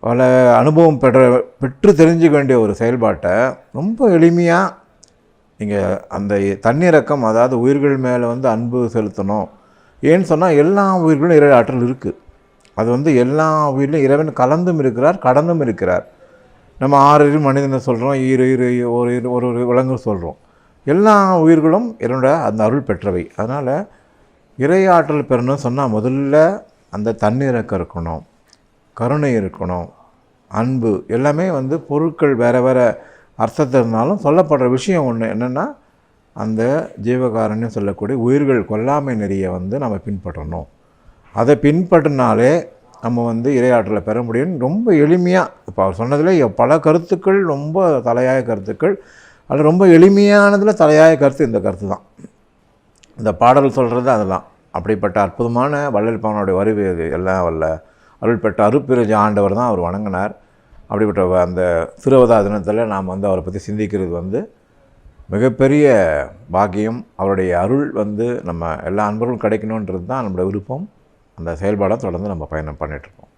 பல அனுபவம் பெற்று தெரிஞ்சுக்க வேண்டிய ஒரு செயல்பாட்டை ரொம்ப எளிமையாக நீங்கள் அந்த தன்னிறக்கம், அதாவது உயிர்கள் மேலே வந்து அன்பு செலுத்தணும். ஏன்னு சொன்னால் எல்லா உயிர்களும் இறை ஆற்றல் இருக்குது. அது வந்து எல்லா உயிரிலும் இறைவன் கலந்தும் இருக்கிறார், கடந்தும் இருக்கிறார். நம்ம 6 மனிதனை சொல்கிறோம், ஒரு விலங்கு சொல்கிறோம். எல்லா உயிர்களும் என்னோட அந்த அருள் பெற்றவை. அதனால் இறை ஆற்றல் பெறணும்னு சொன்னால் முதல்ல அந்த தன்னிறக்கம் இருக்கணும், கருணை இருக்கணும், அன்பு. எல்லாமே வந்து பொருட்கள் வேறு வேறு அர்த்தத்தில் இருந்தாலும் சொல்லப்படுற விஷயம் ஒன்று என்னென்னா, அந்த ஜீவகாரண்யம் சொல்லக்கூடிய உயிர்கள் கொல்லாமை நெறியை வந்து நம்ம பின்பற்றணும். அதை பின்பற்றினாலே நம்ம வந்து இறையாற்றலை பெற முடியும்னு ரொம்ப எளிமையாக, இப்போ அவர் சொன்னதில் பல கருத்துக்கள், ரொம்ப தலையாய கருத்துக்கள். அது ரொம்ப எளிமையானதில் தலையாய கருத்து இந்த கருத்து தான். இந்த பாடல் சொல்கிறது அதெல்லாம். அப்படிப்பட்ட அற்புதமான வள்ளல் பெருமானுடைய வருகை அது. எல்லாம் வல்ல அருள் பெற்ற அருட்பெருஞ்ச ஆண்டவர் தான் அவர் வணங்கினார். அப்படிப்பட்ட அந்த திருவதா தினத்தில் நாம் வந்து அவரை பற்றி சிந்திக்கிறது வந்து மிகப்பெரிய பாக்கியம். அவருடைய அருள் வந்து நம்ம எல்லா அன்பர்களும் கிடைக்கணுன்றது தான் நம்மளுடைய விருப்பம். அந்த செயல்பாடை தொடர்ந்து நம்ம பயணம் பண்ணிகிட்ருக்கோம்.